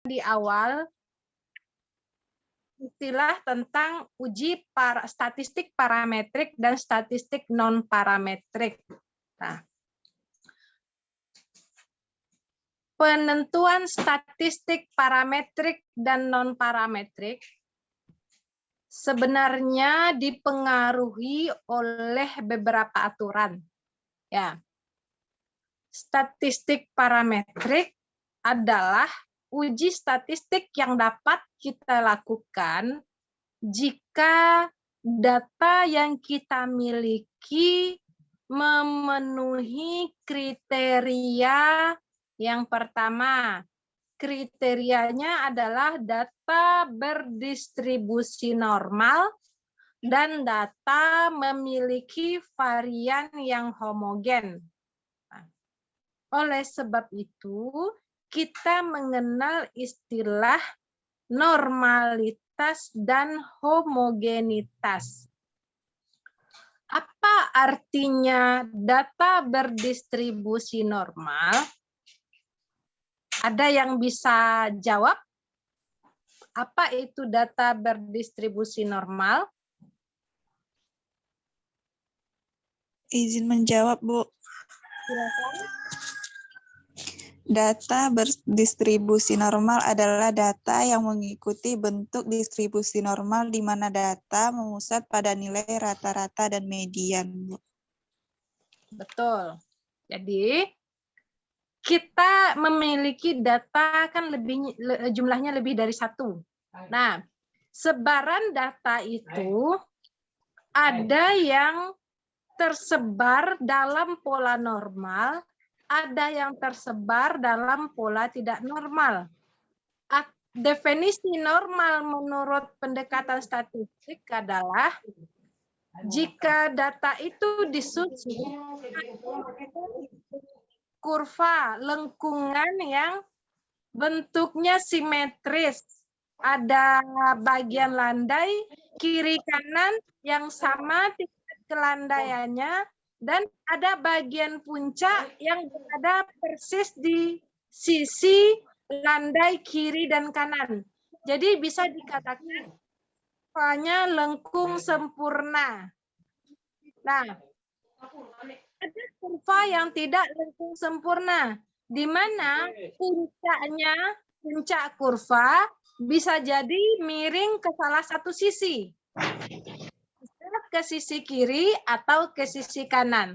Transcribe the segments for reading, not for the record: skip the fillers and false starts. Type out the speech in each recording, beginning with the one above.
di awal istilah tentang uji statistik parametrik dan statistik non parametrik. Nah, penentuan statistik parametrik dan non parametrik sebenarnya dipengaruhi oleh beberapa aturan. Ya. Statistik parametrik adalah uji statistik yang dapat kita lakukan jika data yang kita miliki memenuhi kriteria. Yang pertama, kriterianya adalah data berdistribusi normal dan data memiliki varian yang homogen. Oleh sebab itu, kita mengenal istilah normalitas dan homogenitas. Apa artinya data berdistribusi normal? Ada yang bisa jawab? Apa itu data berdistribusi normal? Izin menjawab, Bu. Silakan. Data berdistribusi normal adalah data yang mengikuti bentuk distribusi normal di mana data memusat pada nilai rata-rata dan median, Bu. Betul. Jadi kita memiliki data kan jumlahnya lebih dari satu. Nah, sebaran data itu ada yang tersebar dalam pola normal, ada yang tersebar dalam pola tidak normal. Definisi normal menurut pendekatan statistik adalah jika data itu disusun kurva lengkungan yang bentuknya simetris, ada bagian landai kiri kanan yang sama tingkat kelandaiannya, dan ada bagian puncak yang berada persis di sisi landai kiri dan kanan. Jadi bisa dikatakan kurvanya lengkung sempurna. Nah, ada kurva yang tidak lengkung sempurna, di mana puncak kurva bisa jadi miring ke salah satu sisi, ke sisi kiri atau ke sisi kanan.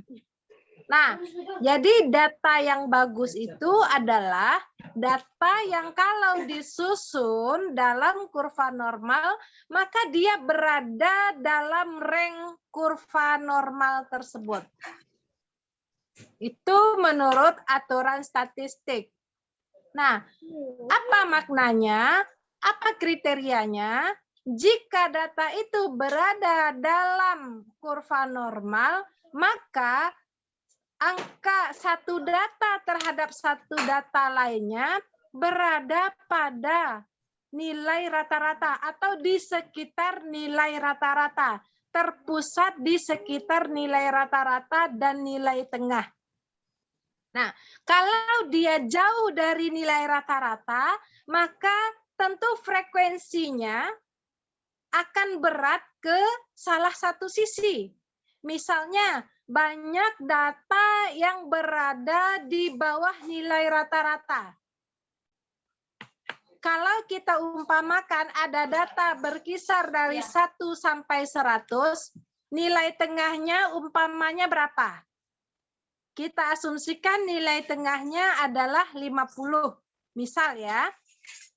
Nah, jadi data yang bagus itu adalah data yang kalau disusun dalam kurva normal, maka dia berada dalam rank kurva normal tersebut. Itu menurut aturan statistik. Nah, apa maknanya? Apa kriterianya? Jika data itu berada dalam kurva normal, maka angka satu data terhadap satu data lainnya berada pada nilai rata-rata atau di sekitar nilai rata-rata, terpusat di sekitar nilai rata-rata dan nilai tengah. Nah, kalau dia jauh dari nilai rata-rata, maka tentu frekuensinya akan berat ke salah satu sisi. Misalnya, banyak data yang berada di bawah nilai rata-rata. Kalau kita umpamakan ada data berkisar dari 1 sampai 100, nilai tengahnya umpamanya berapa? Kita asumsikan nilai tengahnya adalah 50, misal ya.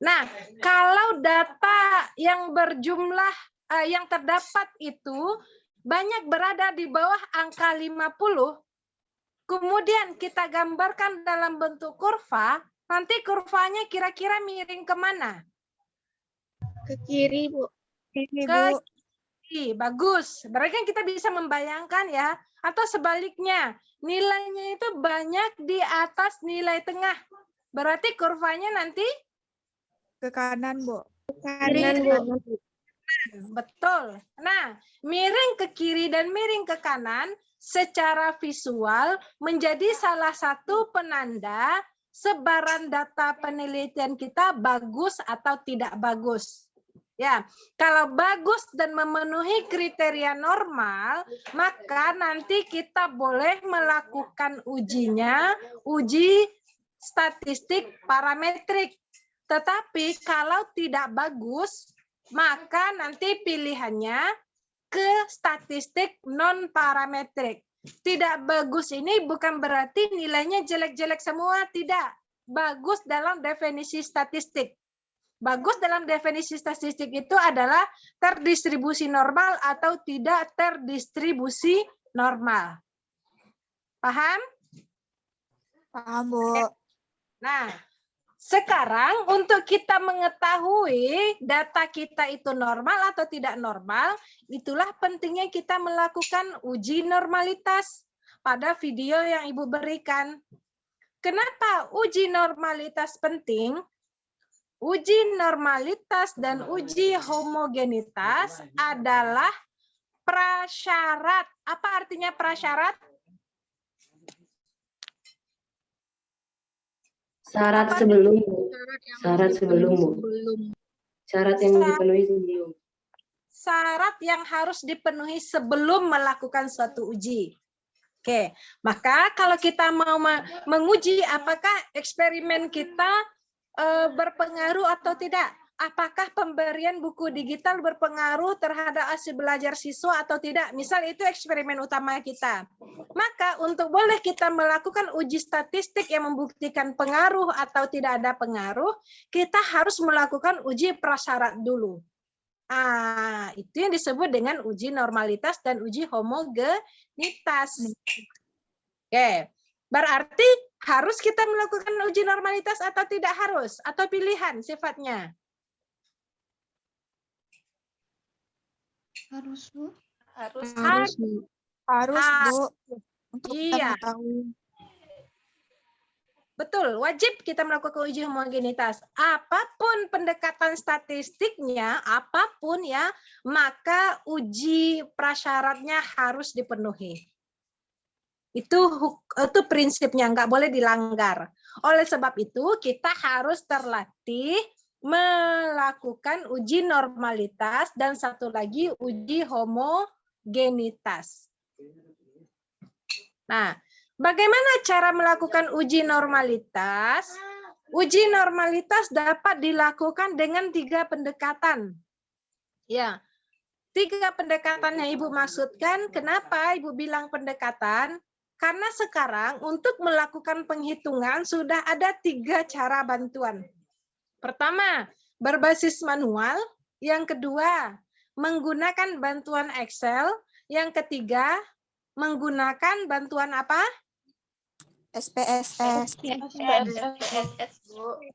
Nah, kalau data yang berjumlah yang terdapat itu banyak berada di bawah angka 50, kemudian kita gambarkan dalam bentuk kurva, nanti kurvanya kira-kira miring kemana? Ke kiri, Bu. Ke kiri, bagus. Berarti kita bisa membayangkan ya, atau sebaliknya, nilainya itu banyak di atas nilai tengah. Berarti kurvanya nanti Ke kanan, Bu. Kanan, Bu. Betul. Nah, miring ke kiri dan miring ke kanan secara visual menjadi salah satu penanda sebaran data penelitian kita bagus atau tidak bagus. Ya, kalau bagus dan memenuhi kriteria normal, maka nanti kita boleh melakukan ujinya, uji statistik parametrik. Tetapi kalau tidak bagus, maka nanti pilihannya ke statistik non parametrik. Tidak bagus ini bukan berarti nilainya jelek-jelek semua, tidak. Bagus dalam definisi statistik. Bagus dalam definisi statistik itu adalah terdistribusi normal atau tidak terdistribusi normal. Paham? Paham, Bu. Nah, sekarang untuk kita mengetahui data kita itu normal atau tidak normal, itulah pentingnya kita melakukan uji normalitas pada video yang Ibu berikan. Kenapa uji normalitas penting? Uji normalitas dan uji homogenitas adalah prasyarat. Apa artinya prasyarat? Syarat sebelum, Bu. Syarat sebelum, Bu. Syarat yang dipenuhi sebelum. Syarat yang harus dipenuhi sebelum melakukan suatu uji. Oke, maka kalau kita mau menguji apakah eksperimen kita berpengaruh atau tidak, apakah pemberian buku digital berpengaruh terhadap hasil belajar siswa atau tidak, misal itu eksperimen utama kita. Maka untuk boleh kita melakukan uji statistik yang membuktikan pengaruh atau tidak ada pengaruh, kita harus melakukan uji prasyarat dulu. Itu yang disebut dengan uji normalitas dan uji homogenitas. Oke, berarti harus kita melakukan uji normalitas atau tidak harus? Atau pilihan sifatnya? Harus, Bu. Harus, Bu. Untuk Iya. kita mengetahui. Betul, wajib kita melakukan uji homogenitas. Apapun pendekatan statistiknya, apapun ya, maka uji prasyaratnya harus dipenuhi. Itu prinsipnya, nggak boleh dilanggar. Oleh sebab itu, kita harus terlatih melakukan uji normalitas dan satu lagi uji homogenitas. Nah, bagaimana cara melakukan uji normalitas? Uji normalitas dapat dilakukan dengan 3 pendekatan. Ya, 3 pendekatan yang Ibu maksudkan. Kenapa Ibu bilang pendekatan? Karena sekarang untuk melakukan penghitungan sudah ada 3 cara bantuan. Pertama, berbasis manual. Yang kedua, menggunakan bantuan Excel. Yang ketiga, menggunakan bantuan apa? SPSS.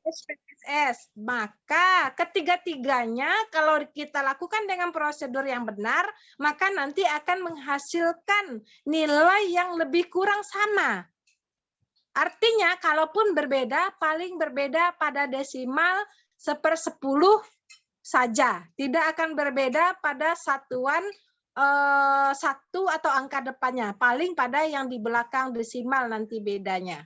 SPSS. Maka ketiga-tiganya kalau kita lakukan dengan prosedur yang benar, maka nanti akan menghasilkan nilai yang lebih kurang sama. Artinya, kalaupun berbeda, paling berbeda pada desimal 1/10 saja. Tidak akan berbeda pada satuan 1 atau angka depannya. Paling pada yang di belakang desimal nanti bedanya.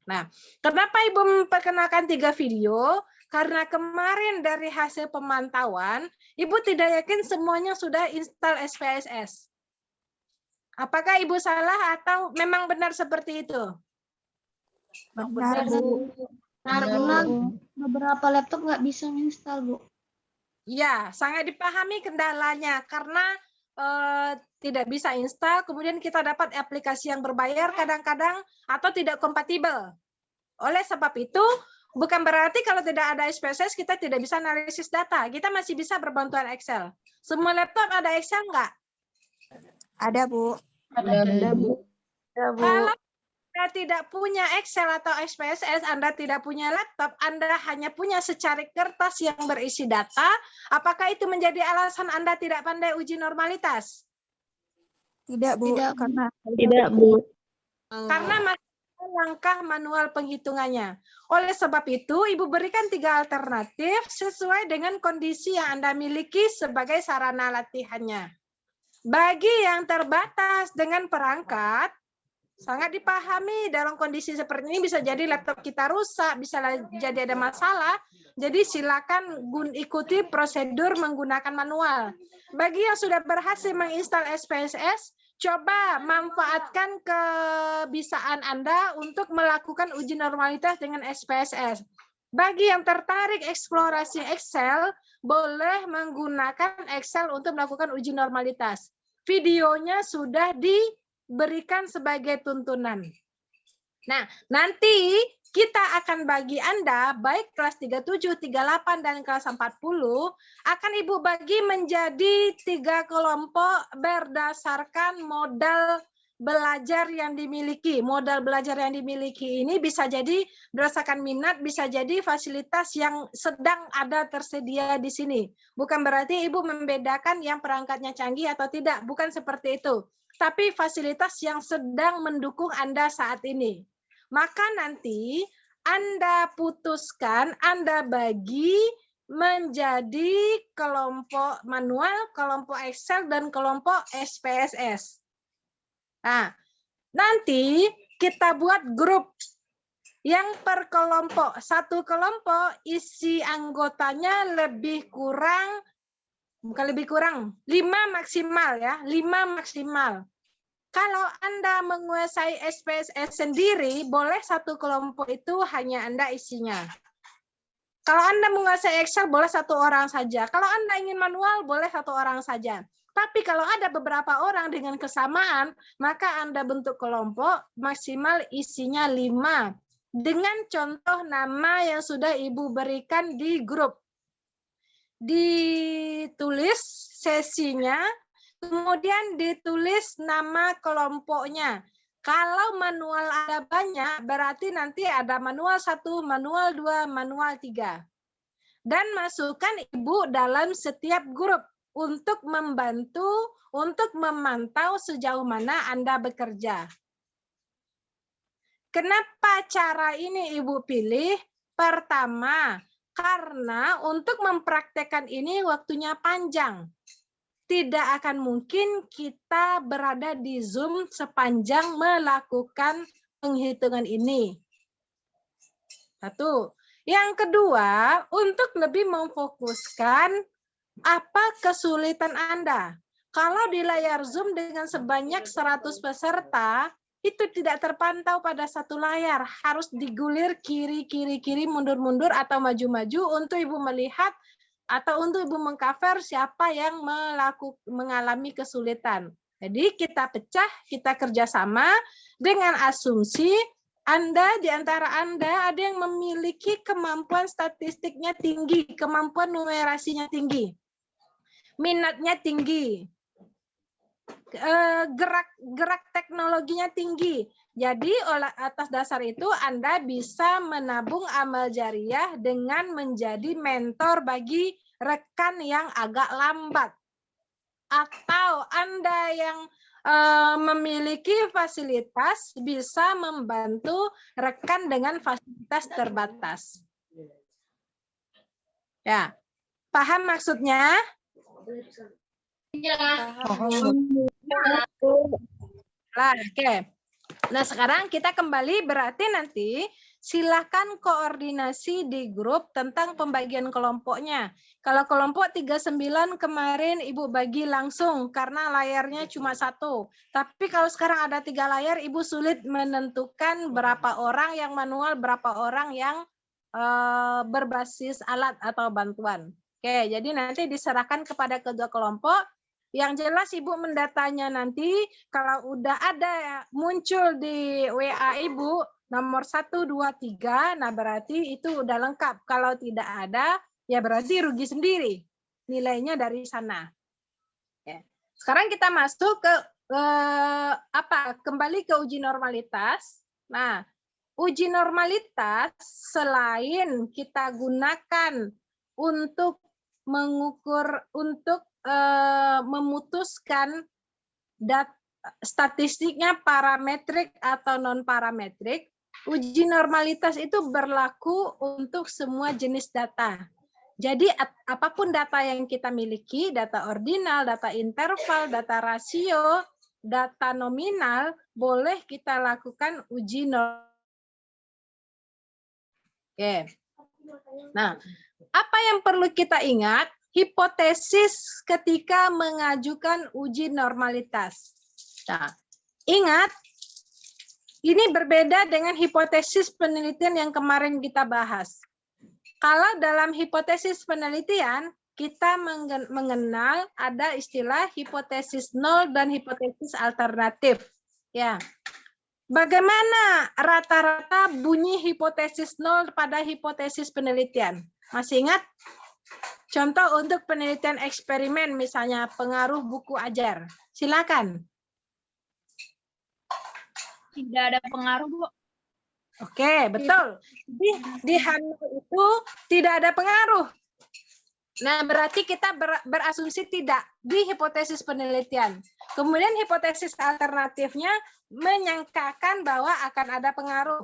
Nah, kenapa Ibu memperkenalkan 3 video? Karena kemarin dari hasil pemantauan, Ibu tidak yakin semuanya sudah install SPSS. Apakah Ibu salah atau memang benar seperti itu? Benar, Bu. Benar, beberapa laptop nggak bisa install, Bu. Ya, sangat dipahami kendalanya karena tidak bisa install, kemudian kita dapat aplikasi yang berbayar kadang-kadang atau tidak kompatibel. Oleh sebab itu, bukan berarti kalau tidak ada SPSS kita tidak bisa analisis data. Kita masih bisa berbantuan Excel. Semua laptop ada Excel nggak? Ada, Bu. Ada, Bu. Kalau Anda tidak punya Excel atau SPSS, Anda tidak punya laptop, Anda hanya punya secari kertas yang berisi data, apakah itu menjadi alasan Anda tidak pandai uji normalitas? Tidak, Bu. Tidak, Bu. Karena masih ada langkah manual penghitungannya. Oleh sebab itu, Ibu berikan 3 alternatif sesuai dengan kondisi yang Anda miliki sebagai sarana latihannya. Bagi yang terbatas dengan perangkat, Sangat dipahami dalam kondisi seperti ini bisa jadi laptop kita rusak, bisa jadi ada masalah. Jadi silakan ikuti prosedur menggunakan manual. Bagi yang sudah berhasil menginstal SPSS, coba manfaatkan kebisaan Anda untuk melakukan uji normalitas dengan SPSS. Bagi yang tertarik eksplorasi Excel, boleh menggunakan Excel untuk melakukan uji normalitas. Videonya sudah diberikan sebagai tuntunan. Nah, nanti kita akan bagi Anda, baik kelas 37, 38, dan kelas 40, akan Ibu bagi menjadi 3 kelompok berdasarkan modal belajar yang dimiliki. Modal belajar yang dimiliki ini bisa jadi berdasarkan minat, bisa jadi fasilitas yang sedang ada tersedia di sini. Bukan berarti Ibu membedakan yang perangkatnya canggih atau tidak, bukan seperti itu. Tapi fasilitas yang sedang mendukung Anda saat ini. Maka nanti Anda putuskan, Anda bagi menjadi kelompok manual, kelompok Excel, dan kelompok SPSS. Nah, nanti kita buat grup yang per kelompok. Satu kelompok isi anggotanya lebih kurang, bukan lebih kurang, 5 maksimal ya, 5 maksimal. Kalau Anda menguasai SPSS sendiri, boleh satu kelompok itu hanya Anda isinya. Kalau Anda menguasai Excel, boleh 1 orang saja. Kalau Anda ingin manual, boleh 1 orang saja. Tapi kalau ada beberapa orang dengan kesamaan, maka Anda bentuk kelompok maksimal isinya 5. Dengan contoh nama yang sudah Ibu berikan di grup. Ditulis sesinya, kemudian ditulis nama kelompoknya. Kalau manual ada banyak, berarti nanti ada manual 1, manual 2, manual 3. Dan masukkan Ibu dalam setiap grup untuk membantu, untuk memantau sejauh mana Anda bekerja. Kenapa cara ini Ibu pilih? Pertama, karena untuk mempraktekkan ini waktunya panjang. Tidak akan mungkin kita berada di Zoom sepanjang melakukan penghitungan ini. 1. Yang kedua, untuk lebih memfokuskan apa kesulitan Anda. Kalau di layar Zoom dengan sebanyak 100 peserta, itu tidak terpantau pada satu layar. Harus digulir kiri, mundur-mundur, atau maju-maju untuk Ibu melihat atau untuk Ibu mengcover siapa yang mengalami kesulitan. Jadi kita pecah, kita kerjasama dengan asumsi Anda, di antara Anda ada yang memiliki kemampuan statistiknya tinggi, kemampuan numerasinya tinggi, minatnya tinggi, gerak teknologinya tinggi. Jadi atas dasar itu Anda bisa menabung amal jariah dengan menjadi mentor bagi rekan yang agak lambat. Atau Anda yang memiliki fasilitas bisa membantu rekan dengan fasilitas terbatas. Ya, paham maksudnya? Oke. Nah, sekarang kita kembali, berarti nanti silakan koordinasi di grup tentang pembagian kelompoknya. Kalau kelompok 39 kemarin Ibu bagi langsung karena layarnya cuma 1. Tapi kalau sekarang ada 3 layar, Ibu sulit menentukan berapa orang yang manual, berapa orang yang berbasis alat atau bantuan. Oke, jadi nanti diserahkan kepada kedua kelompok. Yang jelas Ibu mendatanya nanti kalau udah ada muncul di WA Ibu nomor 1, 2, 3, nah berarti itu udah lengkap. Kalau tidak ada, ya berarti rugi sendiri. Nilainya dari sana. Ya. Sekarang kita masuk ke kembali ke uji normalitas. Nah, uji normalitas selain kita gunakan untuk mengukur, untuk memutuskan statistiknya parametrik atau non parametrik, uji normalitas itu berlaku untuk semua jenis data. Jadi apapun data yang kita miliki, data ordinal, data interval, data rasio, data nominal, boleh kita lakukan uji normal. Oke. Nah, apa yang perlu kita ingat? Hipotesis ketika mengajukan uji normalitas. Nah, ingat, ini berbeda dengan hipotesis penelitian yang kemarin kita bahas. Kalau dalam hipotesis penelitian, kita mengenal ada istilah hipotesis nol dan hipotesis alternatif. Ya. Bagaimana rata-rata bunyi hipotesis nol pada hipotesis penelitian? Masih ingat? Contoh untuk penelitian eksperimen, misalnya pengaruh buku ajar. Silakan. Tidak ada pengaruh, Bu. Oke, betul. Di Hanol itu tidak ada pengaruh. Nah, berarti kita berasumsi tidak di hipotesis penelitian. Kemudian hipotesis alternatifnya menyangkakan bahwa akan ada pengaruh.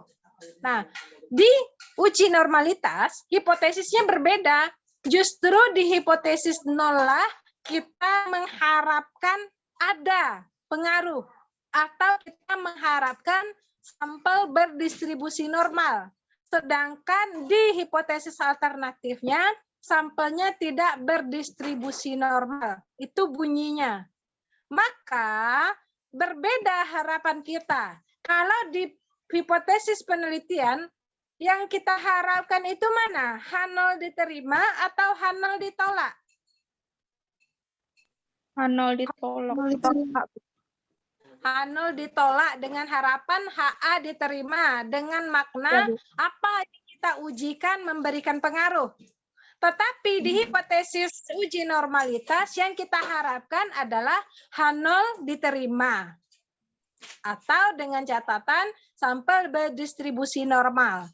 Nah, di uji normalitas, hipotesisnya berbeda. Justru di hipotesis nol lah kita mengharapkan ada pengaruh. Atau kita mengharapkan sampel berdistribusi normal. Sedangkan di hipotesis alternatifnya, sampelnya tidak berdistribusi normal. Itu bunyinya. Maka berbeda harapan kita. Kalau di hipotesis penelitian, yang kita harapkan itu mana? H0 diterima atau H0 ditolak? H0 ditolak. H0 ditolak dengan harapan HA diterima. Dengan makna apa yang kita ujikan memberikan pengaruh. Tetapi di hipotesis uji normalitas yang kita harapkan adalah H0 diterima. Atau dengan catatan sampel berdistribusi normal.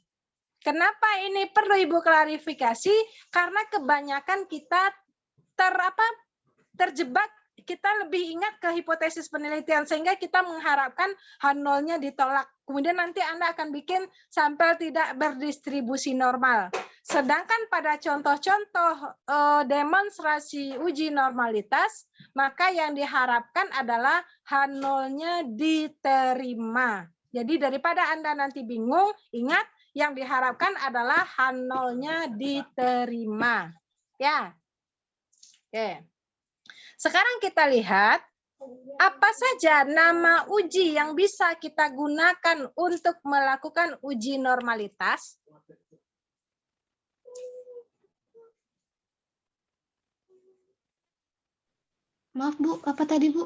Kenapa ini perlu Ibu klarifikasi? Karena kebanyakan kita terjebak, kita lebih ingat ke hipotesis penelitian sehingga kita mengharapkan H0-nya ditolak. Kemudian nanti Anda akan bikin sampel tidak berdistribusi normal. Sedangkan pada contoh-contoh demonstrasi uji normalitas, maka yang diharapkan adalah H0-nya diterima. Jadi daripada Anda nanti bingung, ingat yang diharapkan adalah H0-nya diterima. Ya. Oke. Sekarang kita lihat apa saja nama uji yang bisa kita gunakan untuk melakukan uji normalitas. Maaf, Bu. Apa tadi, Bu?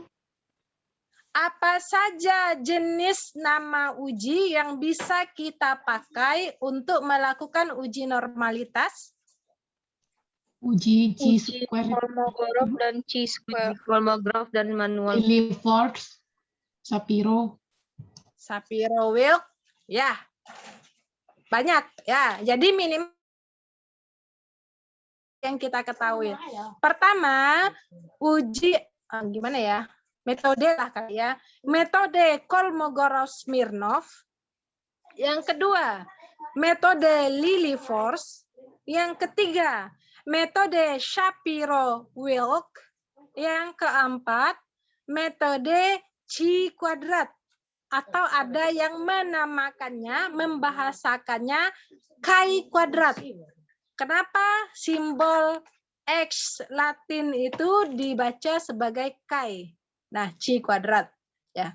Apa saja jenis nama uji yang bisa kita pakai untuk melakukan uji normalitas? Uji chi-square, Kolmogorov dan chi-square. Kolmogorov dan manual. Lilliefors, Shapiro. Shapiro-Wilk, ya banyak ya. Jadi minimal yang kita ketahui. Pertama, uji gimana ya? Metode lah kali ya. Metode Kolmogorov-Smirnov. Yang kedua, metode Lilliefors. Yang ketiga, metode Shapiro-Wilk. Yang keempat, metode chi kuadrat. Atau ada yang menamakannya, membahasakannya chi kuadrat. Kenapa simbol X Latin itu dibaca sebagai chi? Nah, chi kuadrat. Ya.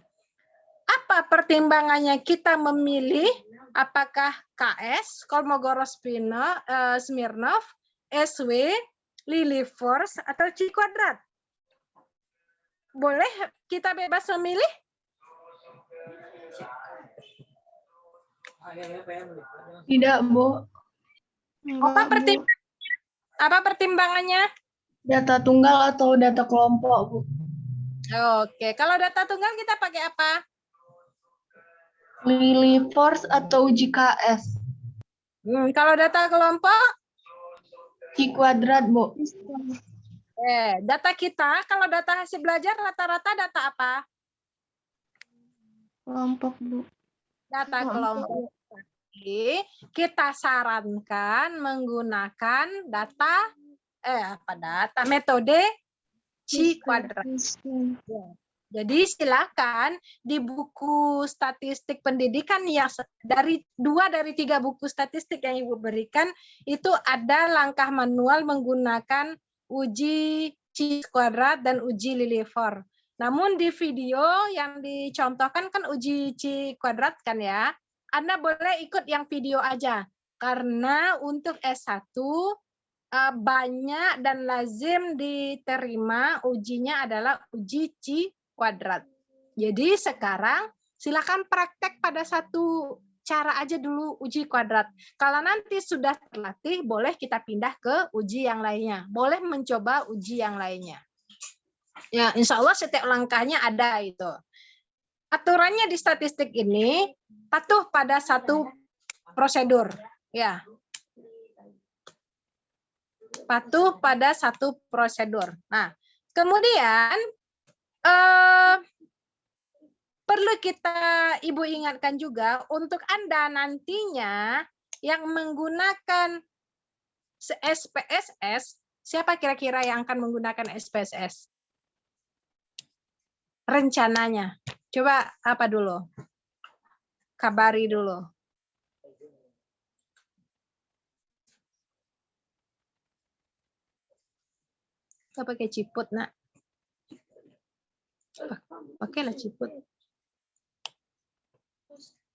Apa pertimbangannya kita memilih apakah KS, Kolmogorov-Smirnov, SW, Lilliefors, atau chi kuadrat? Boleh kita bebas memilih? Tidak, Bu. Apa pertimbangannya? Data tunggal atau data kelompok, Bu? Oke, kalau data tunggal kita pakai apa? Lilliefors atau uji KS? Kalau data kelompok? Chi kuadrat, Bu. Data kita, kalau data hasil belajar rata-rata data apa? Kelompok, Bu. Data kelompok. Kita sarankan menggunakan metode chi kuadrat. Jadi silakan di buku statistik pendidikan yang dari 2 dari 3 buku statistik yang Ibu berikan itu ada langkah manual menggunakan uji chi kuadrat dan uji Liliford. Namun di video yang dicontohkan kan uji chi kuadrat kan ya. Anda boleh ikut yang video aja karena untuk S1 banyak dan lazim diterima ujinya adalah uji chi kuadrat. Jadi sekarang silakan praktek pada satu cara aja dulu uji kuadrat. Kalau nanti sudah terlatih, boleh kita pindah ke uji yang lainnya. Boleh mencoba uji yang lainnya. Ya, insya Allah setiap langkahnya ada itu. Aturannya di statistik ini patuh pada satu prosedur. Ya, patuh pada satu prosedur. Nah, kemudian perlu Ibu ingatkan juga untuk Anda nantinya yang menggunakan SPSS, siapa kira-kira yang akan menggunakan SPSS? Rencananya. Coba apa dulu? Kabari dulu. Kita pakai ciput, nak. Pakailah ciput.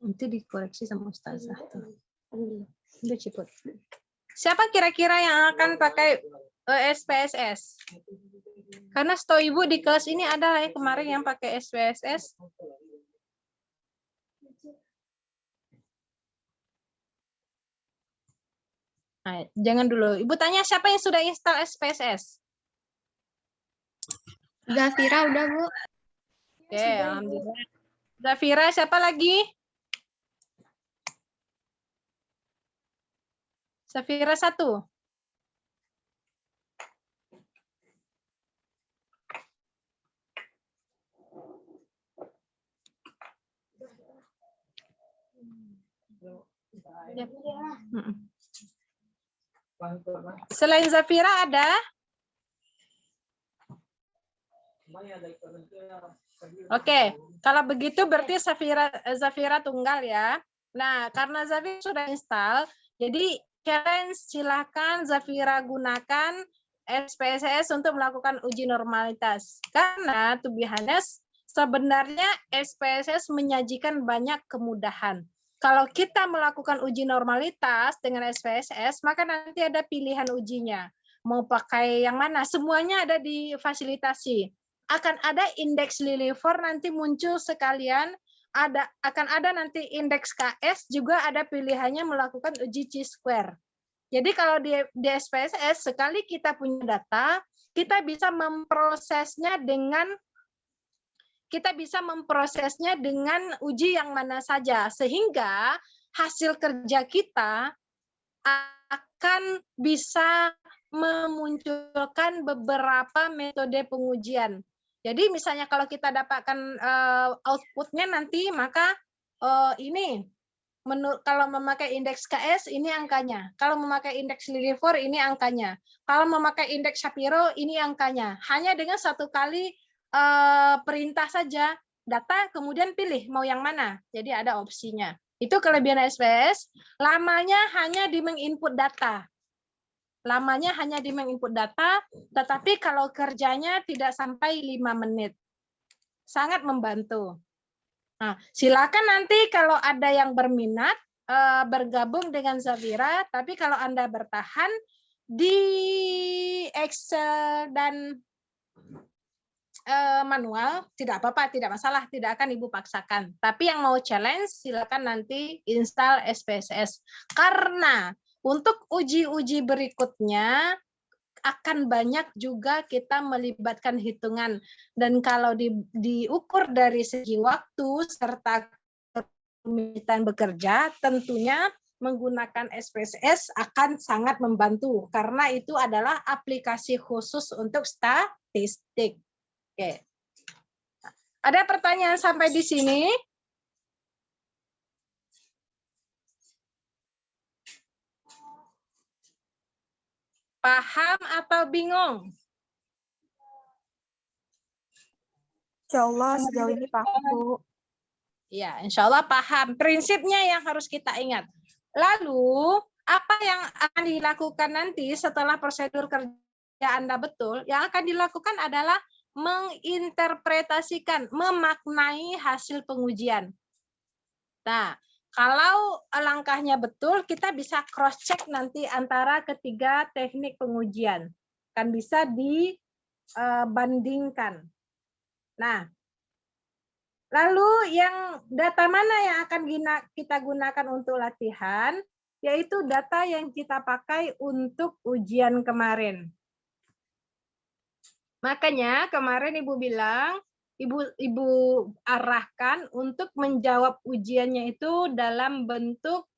Nanti dikoreksi sama Ustazah. Udah ciput. Siapa kira-kira yang akan pakai SPSS? Karena setahu Ibu di kelas ini ada ya kemarin yang pakai SPSS. Nah, jangan dulu. Ibu tanya siapa yang sudah install SPSS? Zafira udah, Bu. Oke, alhamdulillah. Zafira, siapa lagi? Zafira 1. Selain Zafira ada? Oke, kalau begitu berarti Zafira tunggal ya. Nah, karena Zafira sudah install, jadi challenge silakan Zafira gunakan SPSS untuk melakukan uji normalitas. Karena to be honest, sebenarnya SPSS menyajikan banyak kemudahan. Kalau kita melakukan uji normalitas dengan SPSS, maka nanti ada pilihan ujinya. Mau pakai yang mana? Semuanya ada di fasilitasi. Akan ada indeks Liliford nanti muncul sekalian, akan ada nanti indeks KS, juga ada pilihannya melakukan uji chi-square. Jadi kalau di SPSS, sekali kita punya data, kita bisa memprosesnya dengan uji yang mana saja, sehingga hasil kerja kita akan bisa memunculkan beberapa metode pengujian. Jadi misalnya kalau kita dapatkan outputnya nanti, maka ini kalau memakai indeks KS ini angkanya, kalau memakai indeks Liliford ini angkanya, kalau memakai indeks Shapiro ini angkanya. Hanya dengan satu kali perintah saja, data kemudian pilih mau yang mana. Jadi ada opsinya. Itu kelebihan SPS, lamanya hanya di menginput data. Lamanya hanya di menginput data, tetapi kalau kerjanya tidak sampai 5 menit. Sangat membantu. Nah, silakan nanti kalau ada yang berminat bergabung dengan Zafira, tapi kalau Anda bertahan di Excel dan manual, tidak apa-apa, tidak masalah, tidak akan Ibu paksakan. Tapi yang mau challenge, silakan nanti install SPSS. Karena untuk uji-uji berikutnya akan banyak juga kita melibatkan hitungan. Dan kalau diukur dari segi waktu serta kerumitan bekerja, tentunya menggunakan SPSS akan sangat membantu karena itu adalah aplikasi khusus untuk statistik. Oke. Ada pertanyaan sampai di sini? Paham atau bingung? Insya Allah sejauh ini paham, Bu. Ya, insya Allah paham. Prinsipnya yang harus kita ingat. Lalu, apa yang akan dilakukan nanti setelah prosedur kerja Anda betul? Yang akan dilakukan adalah menginterpretasikan, memaknai hasil pengujian. Nah, kalau langkahnya betul, kita bisa cross-check nanti antara ketiga teknik pengujian. Kan bisa dibandingkan. Nah, lalu yang data mana yang akan kita gunakan untuk latihan, yaitu data yang kita pakai untuk ujian kemarin. Makanya kemarin Ibu bilang, Ibu arahkan untuk menjawab ujiannya itu dalam bentuk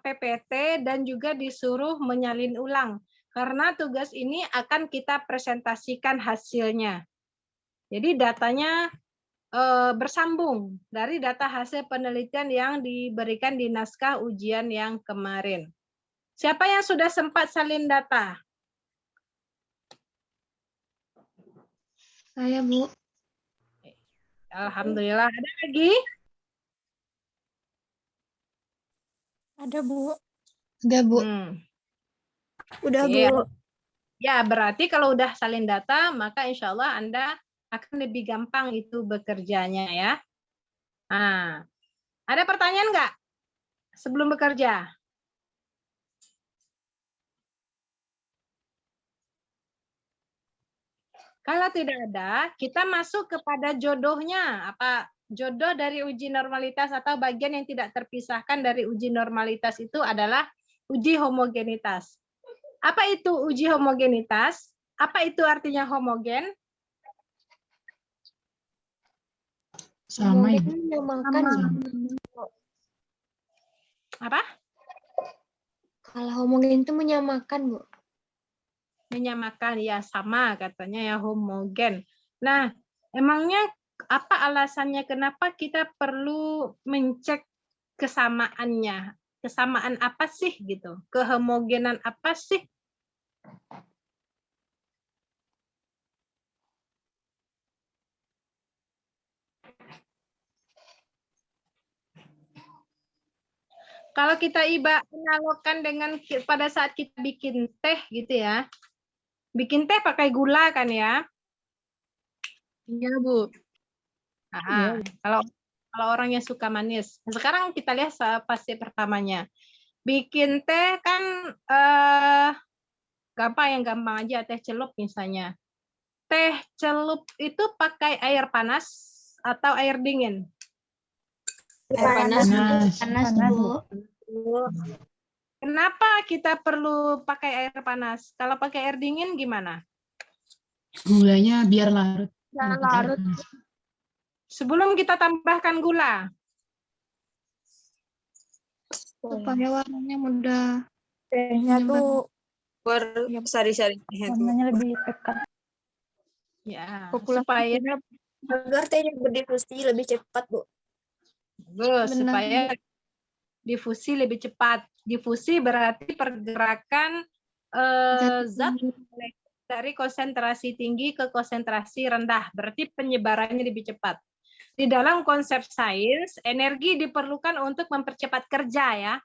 PPT dan juga disuruh menyalin ulang. Karena tugas ini akan kita presentasikan hasilnya. Jadi datanya bersambung dari data hasil penelitian yang diberikan di naskah ujian yang kemarin. Siapa yang sudah sempat salin data? Saya, Bu. Alhamdulillah. Ada lagi? Ada, Bu. Udah, Bu. Udah, Oke. Bu. Ya, berarti kalau udah salin data, maka insya Allah Anda akan lebih gampang itu bekerjanya ya. Nah, ada pertanyaan nggak sebelum bekerja? Kalau tidak ada, kita masuk kepada jodohnya. Apa jodoh dari uji normalitas atau bagian yang tidak terpisahkan dari uji normalitas itu adalah uji homogenitas. Apa itu uji homogenitas? Apa itu artinya homogen? Sama Homogen Ibu. menyamakan. Apa? Kalau homogen itu menyamakan, Bu. Menyamakan, ya sama katanya ya, homogen. Nah, emangnya apa alasannya kenapa kita perlu mencek kesamaannya? Kesamaan apa sih gitu? Kehomogenan apa sih? Kalau kita analogkan dengan pada saat kita bikin teh gitu ya. Bikin teh pakai gula kan ya? Iya, Bu. Nah, kalau orang yang suka manis. Sekarang kita lihat fase pertamanya. Bikin teh kan gampang aja, teh celup misalnya. Teh celup itu pakai air panas atau air dingin? Panas, Panas. panas, Bu. Kenapa kita perlu pakai air panas? Kalau pakai air dingin gimana? Gulanya biar larut. Kalau pakai air larut. panas. Sebelum kita tambahkan gula, Supaya warnanya mudah. Tehnya tuh sari-sari warnanya lebih pekat. ya, populasi supaya agar tehnya berdifusi lebih cepat, Bu. bagus, Benar. supaya difusi lebih cepat. Difusi berarti pergerakan zat dari konsentrasi tinggi ke konsentrasi rendah. Berarti penyebarannya lebih cepat. Di dalam konsep sains, energi diperlukan untuk mempercepat kerja ya.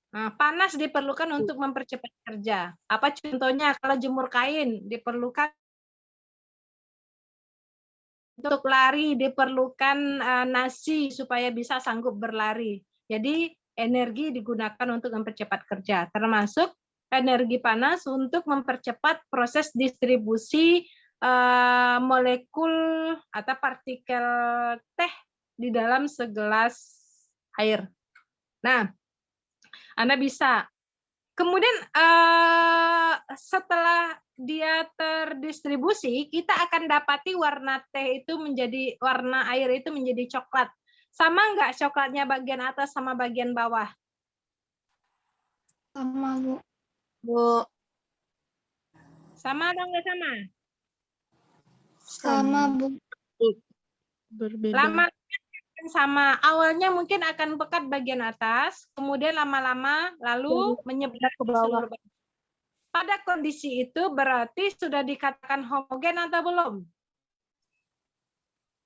Nah, panas diperlukan untuk mempercepat kerja. Apa contohnya? Kalau jemur kain diperlukan untuk lari, diperlukan nasi supaya bisa sanggup berlari. Jadi energi digunakan untuk mempercepat kerja, termasuk energi panas untuk mempercepat proses distribusi molekul atau partikel teh di dalam segelas air. Nah, Anda bisa. Kemudian setelah dia terdistribusi, kita akan dapati warna teh itu menjadi, warna air itu menjadi coklat. Sama nggak coklatnya bagian atas sama bagian bawah? Sama, Bu. Bu. Sama atau nggak sama? Sama, Bu. Berbeda. Lama sama, awalnya mungkin akan pekat bagian atas, kemudian lama-lama lalu menyebar ke bawah. pada kondisi itu berarti sudah dikatakan homogen atau belum?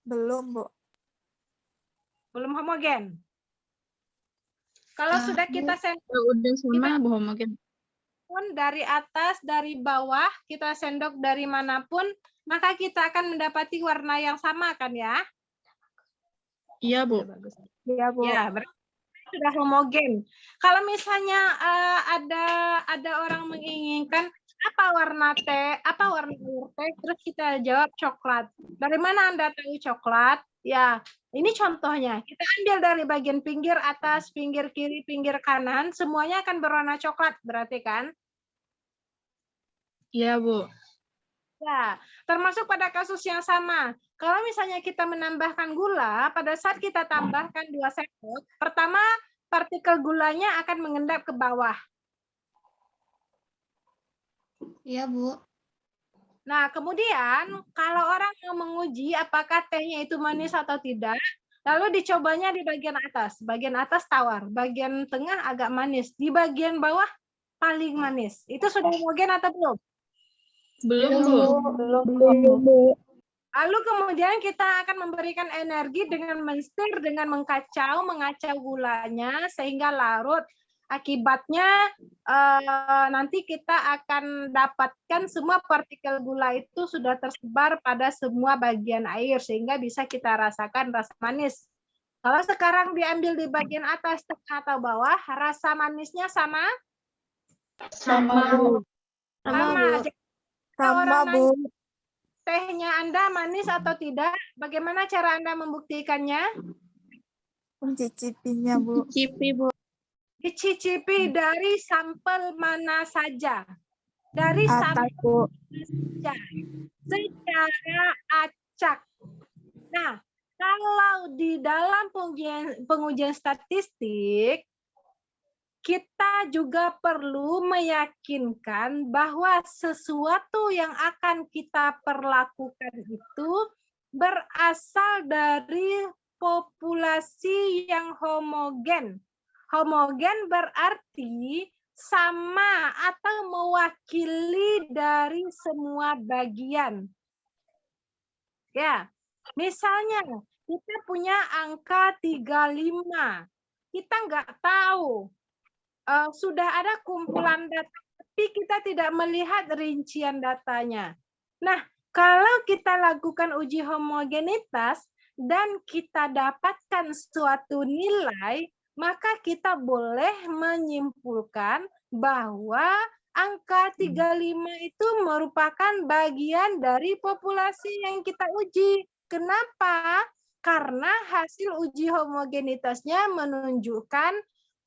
Belum, Bu. Belum homogen. Kalau sudah kita Udah sama Bu homogen. dari atas, dari bawah, kita sendok dari manapun, maka kita akan mendapati warna yang sama kan ya? Iya, Bu. Iya, Bu. Ya, berarti sudah homogen. Kalau misalnya ada orang menginginkan apa warna teh, apa warna air teh, terus kita jawab coklat. Dari mana Anda tahu coklat? Ya, ini contohnya. Kita ambil dari bagian pinggir atas, pinggir kiri, pinggir kanan, semuanya akan berwarna coklat, berarti kan? Iya, Bu. Ya, termasuk pada kasus yang sama. Kalau misalnya kita menambahkan gula, pada saat kita tambahkan 2 sendok, pertama partikel gulanya akan mengendap ke bawah. Iya, Bu. Nah, kemudian kalau orang mau menguji apakah tehnya itu manis atau tidak, lalu dicobanya di bagian atas. Bagian atas tawar, bagian tengah agak manis, di bagian bawah paling manis. Itu sudah homogen atau belum? Belum, Bu. Belum. Lalu kemudian kita akan memberikan energi dengan menstir, dengan mengacau gulanya sehingga larut. Akibatnya nanti kita akan dapatkan semua partikel gula itu sudah tersebar pada semua bagian air sehingga bisa kita rasakan rasa manis. Kalau sekarang diambil di bagian atas, tengah atau bawah, rasa manisnya sama? Sama, Bu. Sama. Jadi Sama, orang Bu. tehnya Anda manis atau tidak? Bagaimana cara Anda membuktikannya? Mencicipinya, Bu. Cipi, Bu. Dicicipi dari sampel mana saja. Dari Atas, sampel Bu. saja. Secara acak. Nah, kalau di dalam pengujian statistik, kita juga perlu meyakinkan bahwa sesuatu yang akan kita perlakukan itu berasal dari populasi yang homogen. Homogen berarti sama atau mewakili dari semua bagian. Ya, misalnya kita punya angka 35. Kita nggak tahu. Sudah ada kumpulan data, tapi kita tidak melihat rincian datanya. Nah, kalau kita lakukan uji homogenitas dan kita dapatkan suatu nilai, maka kita boleh menyimpulkan bahwa angka 35 itu merupakan bagian dari populasi yang kita uji. Kenapa? Karena hasil uji homogenitasnya menunjukkan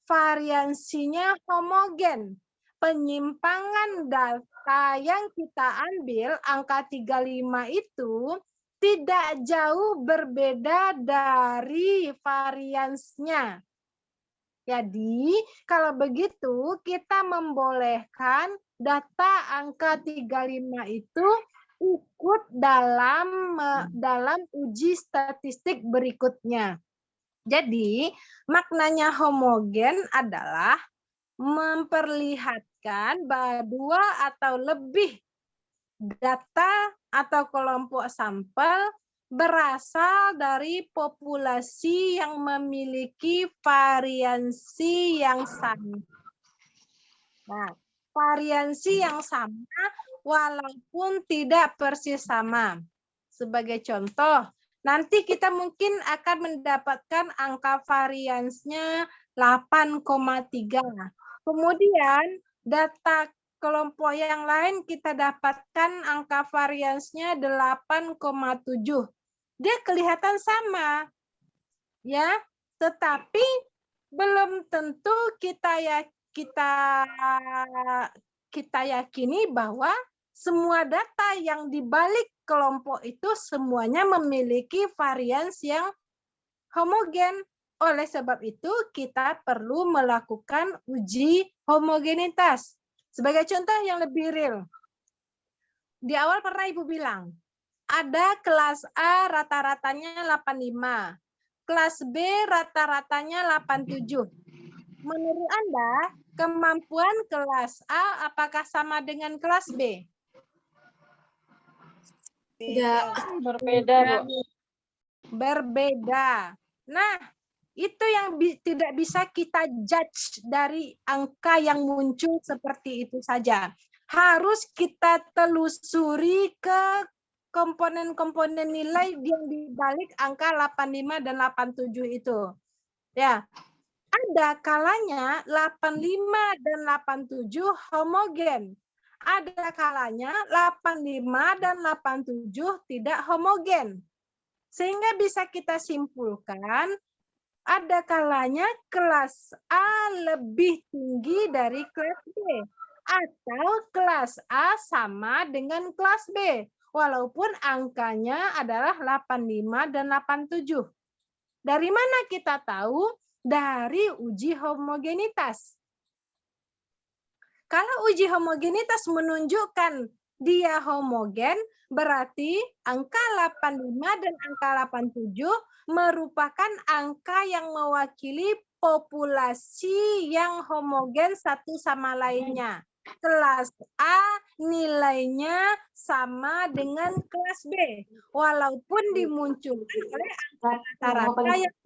variansinya homogen. Penyimpangan data yang kita ambil, angka 35 itu tidak jauh berbeda dari variansnya. Jadi, kalau begitu kita membolehkan data angka 35 itu ikut dalam uji statistik berikutnya. Jadi, maknanya homogen adalah memperlihatkan bahwa 2 atau lebih data atau kelompok sampel berasal dari populasi yang memiliki variansi yang sama. Nah, variansi yang sama walaupun tidak persis sama. Sebagai contoh, nanti kita mungkin akan mendapatkan angka variansnya 8,3. Kemudian data kelompok yang lain kita dapatkan angka variansnya 8,7. Dia kelihatan sama. Ya, tetapi belum tentu kita yakini bahwa semua data yang dibalik kelompok itu semuanya memiliki varians yang homogen. Oleh sebab itu, kita perlu melakukan uji homogenitas. Sebagai contoh yang lebih real. Di awal pernah Ibu bilang, ada kelas A rata-ratanya 85, kelas B rata-ratanya 87. Menurut Anda, Kemampuan kelas A apakah sama dengan kelas B? Tidak. Berbeda, Bu. Berbeda. Nah, itu yang tidak bisa kita judge dari angka yang muncul seperti itu saja. Harus kita telusuri ke komponen-komponen nilai yang dibalik angka 85 dan 87 itu. Ya, ada kalanya 85 dan 87 homogen. Ada kalanya 85 dan 87 tidak homogen. Sehingga bisa kita simpulkan, ada kalanya kelas A lebih tinggi dari kelas B. Atau kelas A sama dengan kelas B. Walaupun angkanya adalah 85 dan 87. Dari mana kita tahu? Dari uji homogenitas. Kalau uji homogenitas menunjukkan dia homogen, berarti angka 85 dan angka 87 merupakan angka yang mewakili populasi yang homogen satu sama lainnya. Kelas A nilainya sama dengan kelas B, walaupun dimunculkan oleh angka rata-rata yang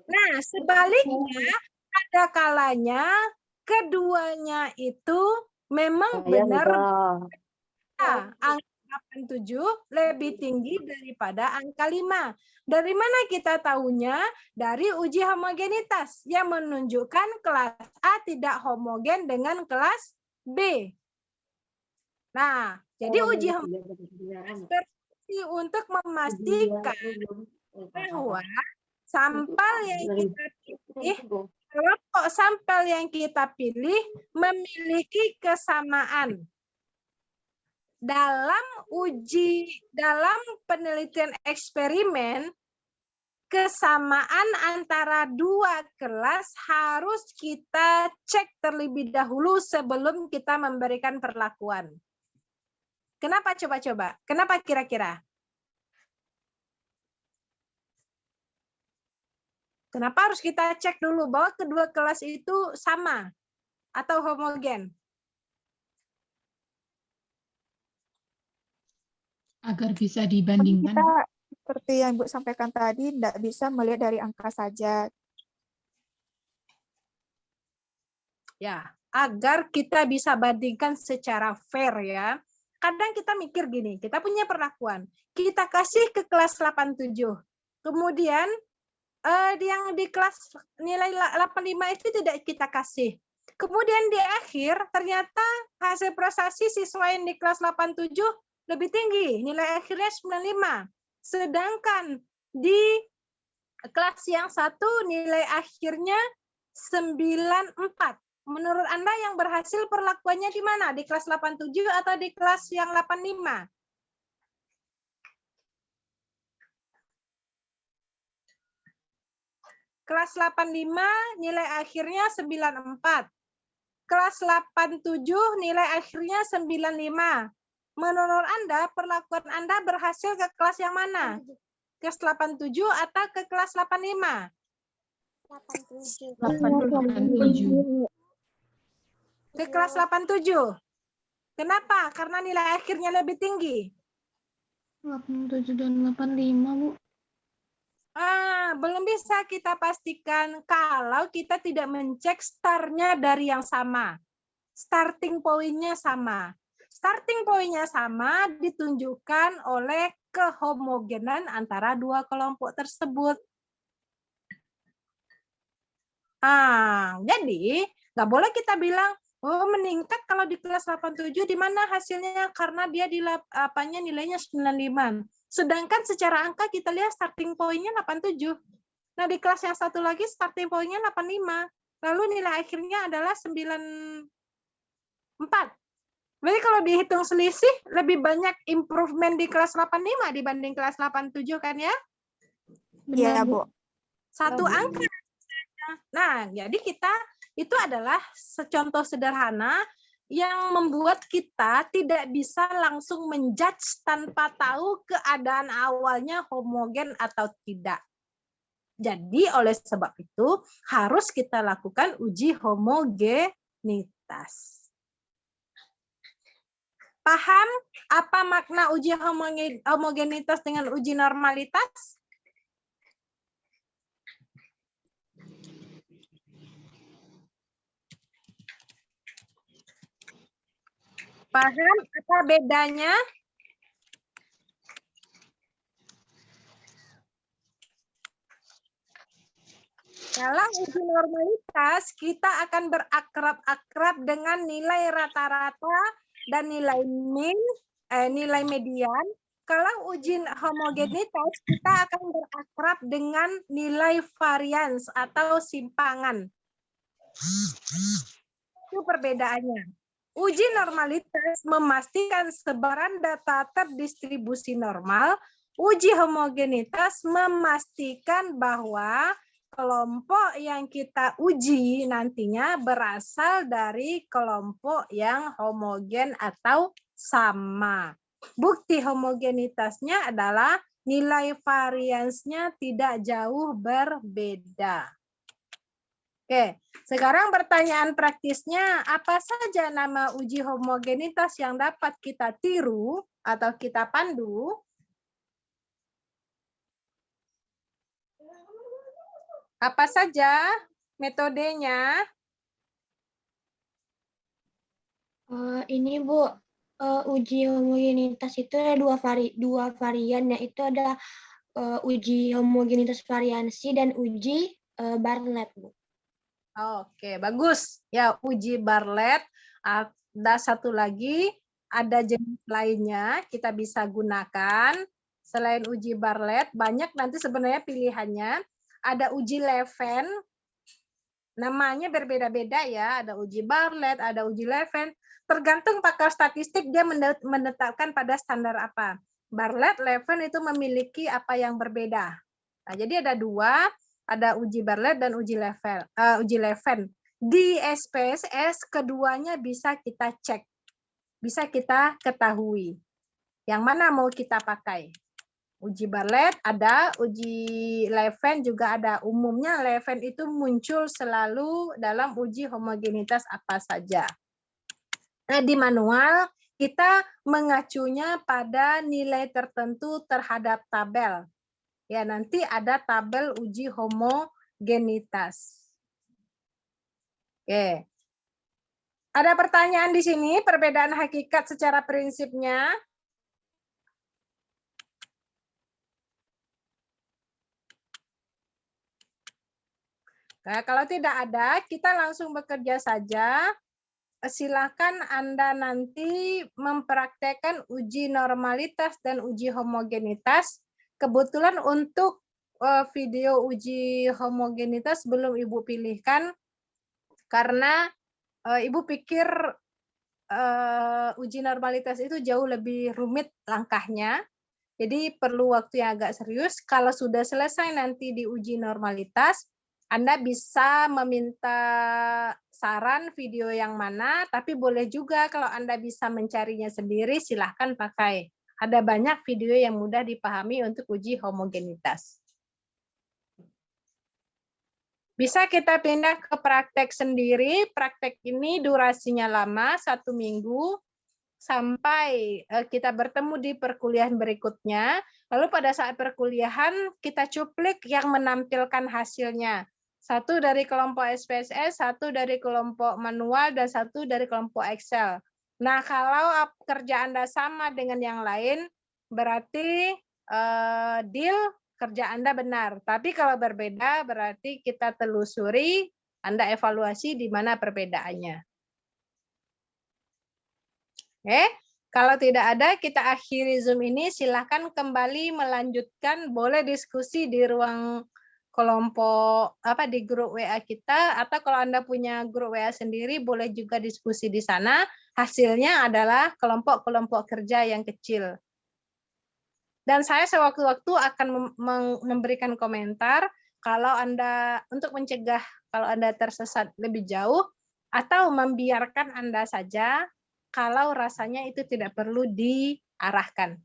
Nah, sebaliknya ada kalanya keduanya itu memang benar angka 87 lebih tinggi daripada angka 5. Dari mana kita tahunya? Dari uji homogenitas yang menunjukkan kelas A tidak homogen dengan kelas B. Nah, jadi uji homogenitas berfungsi untuk memastikan bahwa sampel yang kita pilih, kelompok sampel yang kita pilih memiliki kesamaan. Dalam penelitian eksperimen, kesamaan antara dua kelas harus kita cek terlebih dahulu sebelum kita memberikan perlakuan. Kenapa coba-coba? Kenapa kira-kira? Kenapa harus kita cek dulu bahwa kedua kelas itu sama atau homogen? Agar bisa dibandingkan. Kita seperti yang Ibu sampaikan tadi, tidak bisa melihat dari angka saja. Ya, agar kita bisa bandingkan secara fair ya. Kadang kita mikir gini, kita punya perlakuan, kita kasih ke kelas 87. Kemudian yang di kelas nilai 85 itu tidak kita kasih. Kemudian di akhir ternyata hasil prestasi siswa yang di kelas 87 lebih tinggi, nilai akhirnya 95. Sedangkan di kelas yang satu nilai akhirnya 94. Menurut Anda yang berhasil perlakuannya di mana? Di kelas 87 atau di kelas yang 85? Kelas 85 nilai akhirnya 94. Kelas 87 nilai akhirnya 95. Menurut Anda, perlakuan Anda berhasil ke kelas yang mana? Kelas 87 atau ke kelas 85? 87. Ke kelas 87. Kenapa? Karena nilai akhirnya lebih tinggi. 87 dan 85, Bu. Belum bisa kita pastikan kalau kita tidak mencek startnya dari yang sama. Starting point-nya sama. Starting point-nya sama ditunjukkan oleh kehomogenan antara dua kelompok tersebut. Jadi nggak boleh kita bilang, oh meningkat kalau di kelas 87, di mana hasilnya? Karena dia di nilainya 95. Sedangkan secara angka kita lihat starting point-nya 87. Nah, di kelas yang satu lagi starting point-nya 85. Lalu nilai akhirnya adalah 94. Jadi kalau dihitung selisih, lebih banyak improvement di kelas 85 dibanding kelas 87 kan ya? Iya, Bu. Satu angka. Nah, jadi kita itu adalah contoh sederhana yang membuat kita tidak bisa langsung menjudge tanpa tahu keadaan awalnya homogen atau tidak. Jadi oleh sebab itu harus kita lakukan uji homogenitas. Paham apa makna uji homogenitas dengan uji normalitas? Paham apa bedanya? Dalam uji normalitas, kita akan berakrab-akrab dengan nilai rata-rata dan nilai nilai median. Kalau uji homogenitas, kita akan berakrab dengan nilai varians atau simpangan. Itu perbedaannya. Uji normalitas memastikan sebaran data terdistribusi normal. Uji homogenitas memastikan bahwa kelompok yang kita uji nantinya berasal dari kelompok yang homogen atau sama. Bukti homogenitasnya adalah nilai variansnya tidak jauh berbeda. Oke, sekarang pertanyaan praktisnya, apa saja nama uji homogenitas yang dapat kita tiru atau kita pandu? Apa saja metodenya? Ini Bu, uji homogenitas itu ada dua varian, yaitu ada uji homogenitas variansi dan uji Bartlett, Bu. Oke, bagus. Ya, uji Bartlett. Ada satu lagi, ada jenis lainnya kita bisa gunakan. Selain uji Bartlett, banyak nanti sebenarnya pilihannya. Ada uji Leven, namanya berbeda-beda ya. Ada uji Bartlett, ada uji Leven. Tergantung pakar statistik dia menetapkan pada standar apa. Bartlett, Leven itu memiliki apa yang berbeda. Nah, jadi ada dua, ada uji Bartlett dan uji Leven. Di SPSS keduanya bisa kita cek, bisa kita ketahui. Yang mana mau kita pakai? Uji Bartlett ada, uji Leven juga ada. Umumnya Leven itu muncul selalu dalam uji homogenitas apa saja. Nah, di manual kita mengacunya pada nilai tertentu terhadap tabel. Ya, nanti ada tabel uji homogenitas. Oke. Ada pertanyaan di sini, perbedaan hakikat secara prinsipnya? Nah, kalau tidak ada, kita langsung bekerja saja. Silakan Anda nanti mempraktekkan uji normalitas dan uji homogenitas. Kebetulan untuk video uji homogenitas belum Ibu pilihkan, karena Ibu pikir uji normalitas itu jauh lebih rumit langkahnya. Jadi perlu waktu yang agak serius. Kalau sudah selesai nanti di uji normalitas, Anda bisa meminta saran video yang mana, tapi boleh juga kalau Anda bisa mencarinya sendiri, silahkan pakai. Ada banyak video yang mudah dipahami untuk uji homogenitas. Bisa kita pindah ke praktek sendiri. Praktek ini durasinya lama, 1 minggu, sampai kita bertemu di perkuliahan berikutnya. Lalu pada saat perkuliahan, kita cuplik yang menampilkan hasilnya. 1 dari kelompok SPSS, 1 dari kelompok manual, dan 1 dari kelompok Excel. Nah, kalau kerja Anda sama dengan yang lain, berarti deal kerja Anda benar. Tapi kalau berbeda, berarti kita telusuri, Anda evaluasi di mana perbedaannya. Oke, kalau tidak ada, kita akhiri Zoom ini. Silakan kembali melanjutkan, boleh diskusi di ruang kelompok di grup WA kita, atau kalau Anda punya grup WA sendiri boleh juga diskusi di sana. Hasilnya adalah kelompok-kelompok kerja yang kecil. Dan saya sewaktu-waktu akan memberikan komentar kalau Anda untuk mencegah kalau Anda tersesat lebih jauh, atau membiarkan Anda saja kalau rasanya itu tidak perlu diarahkan.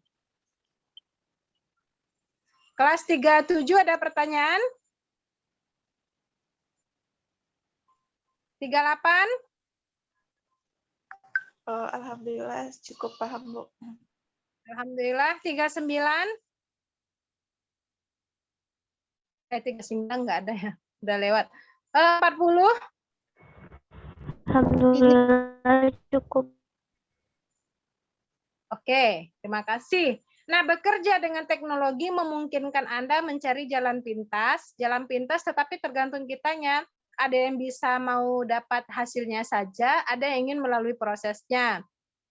Kelas 37 ada pertanyaan? 38? Oh, alhamdulillah cukup paham, Bu. Alhamdulillah. 39? 39 nggak ada ya. Udah lewat. 40? Alhamdulillah cukup. Oke, terima kasih. Nah, bekerja dengan teknologi memungkinkan Anda mencari jalan pintas, tetapi tergantung kitanya. Ada yang bisa mau dapat hasilnya saja, ada yang ingin melalui prosesnya.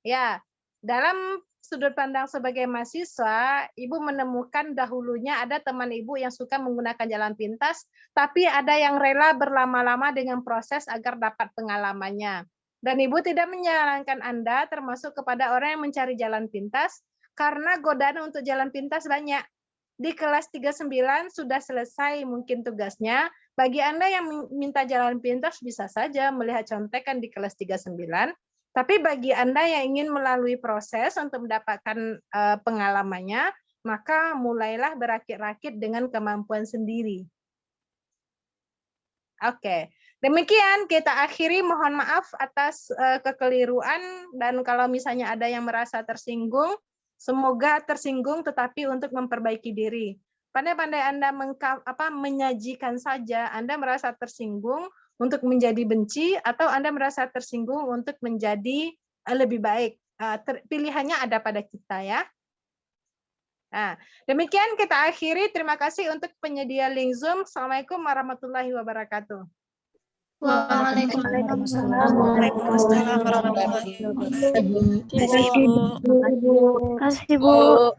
Ya, dalam sudut pandang sebagai mahasiswa, Ibu menemukan dahulunya ada teman Ibu yang suka menggunakan jalan pintas, tapi ada yang rela berlama-lama dengan proses agar dapat pengalamannya. Dan Ibu tidak menyarankan Anda termasuk kepada orang yang mencari jalan pintas, karena godaan untuk jalan pintas banyak. Di kelas 39 sudah selesai mungkin tugasnya. Bagi Anda yang minta jalan pintas bisa saja melihat contekan di kelas 39. Tapi bagi Anda yang ingin melalui proses untuk mendapatkan pengalamannya, maka mulailah berakit-rakit dengan kemampuan sendiri. Oke. Demikian kita akhiri, mohon maaf atas kekeliruan, dan kalau misalnya ada yang merasa tersinggung, semoga tersinggung tetapi untuk memperbaiki diri. Pandai-pandai Anda menyajikan saja, Anda merasa tersinggung untuk menjadi benci, atau Anda merasa tersinggung untuk menjadi lebih baik. Pilihannya ada pada kita ya. Nah, demikian kita akhiri. Terima kasih untuk penyedia link Zoom. Assalamualaikum warahmatullahi wabarakatuh. Waalaikumsalam warahmatullahi wabarakatuh. Terima kasih, Bu.